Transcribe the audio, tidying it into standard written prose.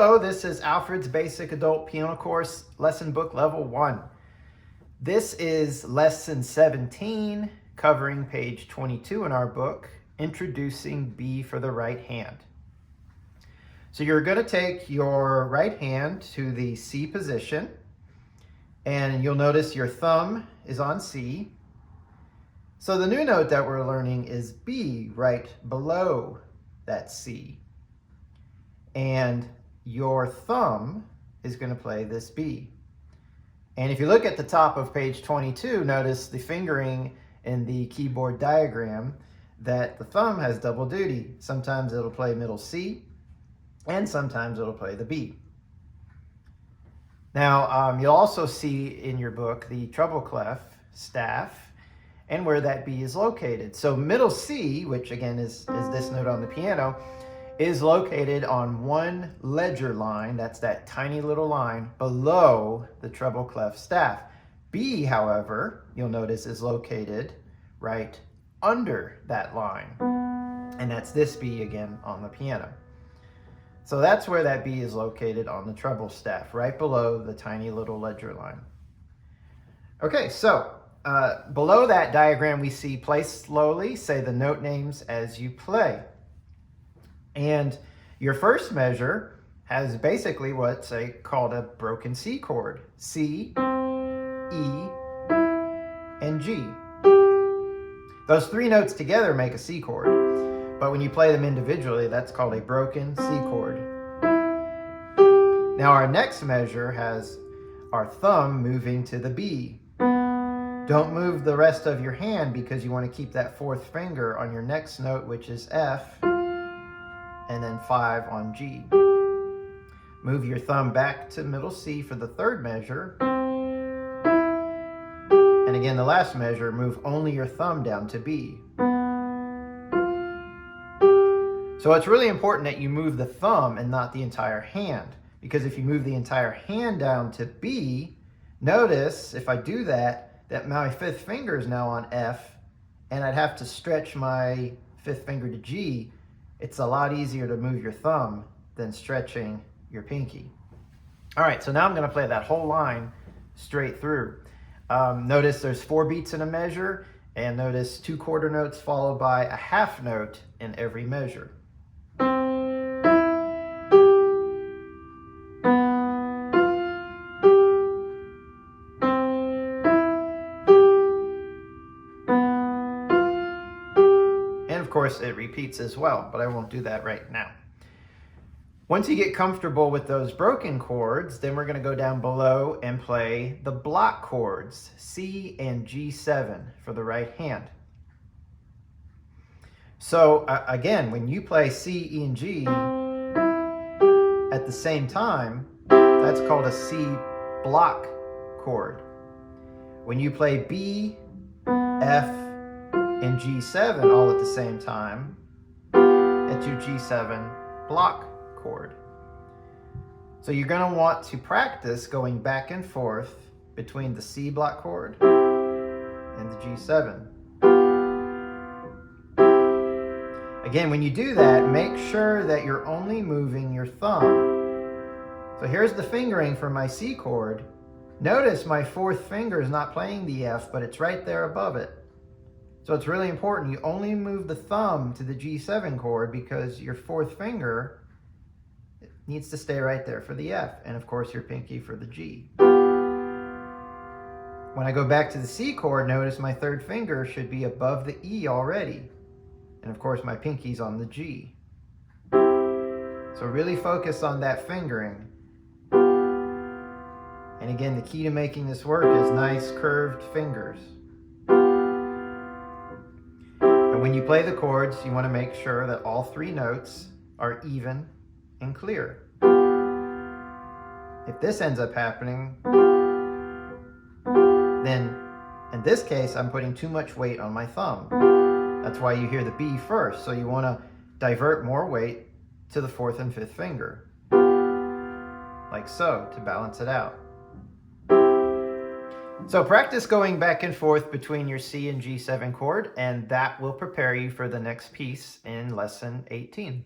Hello, this is Alfred's Basic Adult Piano Course, Lesson Book Level 1. This is Lesson 17, covering page 22 in our book, Introducing B for the Right Hand. So you're going to take your right hand to the C position, and you'll notice your thumb is on C. So the new note that we're learning is B, right below that C. And your thumb is going to play this B. And if you look at the top of page 22, notice the fingering in the keyboard diagram that the thumb has double duty. Sometimes it'll play middle C, and sometimes it'll play the B. Now, you'll also see in your book the treble clef staff and where that B is located. So middle C, which again is this note on the piano, is located on one ledger line, that's that tiny little line below the treble clef staff. B, however, you'll notice is located right under that line. And that's this B again on the piano. So that's where that B is located on the treble staff, right below the tiny little ledger line. Okay, so below that diagram we see play slowly, say the note names as you play. And your first measure has basically what's called a broken C chord. C, E, and G. Those three notes together make a C chord. But when you play them individually, that's called a broken C chord. Now our next measure has our thumb moving to the B. Don't move the rest of your hand because you want to keep that fourth finger on your next note, which is F, and then 5 on G. Move your thumb back to middle C for the third measure. And again, the last measure, move only your thumb down to B. So it's really important that you move the thumb and not the entire hand, because if you move the entire hand down to B, notice if I do that, that my fifth finger is now on F, and I'd have to stretch my fifth finger to G. It's a lot easier to move your thumb than stretching your pinky. All right, so now I'm going to play that whole line straight through. Notice there's 4 beats in a measure, and notice 2 quarter notes followed by a half note in every measure. And of course it repeats as well, but I won't do that right now. Once you get comfortable with those broken chords, then we're going to go down below and play the block chords, C and G7 for the right hand. So again, when you play C, E, and G at the same time, that's called a C block chord. When you play B, F, and G7 all at the same time, it's your G7 block chord. So you're going to want to practice going back and forth between the C block chord and the G7. Again, when you do that, make sure that you're only moving your thumb. So here's the fingering for my C chord. Notice my fourth finger is not playing the F, but it's right there above it. So it's really important you only move the thumb to the G7 chord because your fourth finger needs to stay right there for the F, and of course your pinky for the G. When I go back to the C chord, notice my third finger should be above the E already, and of course my pinky's on the G. So really focus on that fingering. And again, the key to making this work is nice curved fingers. When you play the chords, you want to make sure that all 3 notes are even and clear. If this ends up happening, then in this case, I'm putting too much weight on my thumb. That's why you hear the B first. So you want to divert more weight to the 4th and 5th finger, like so, to balance it out. So practice going back and forth between your C and G7 chord, and that will prepare you for the next piece in lesson 18.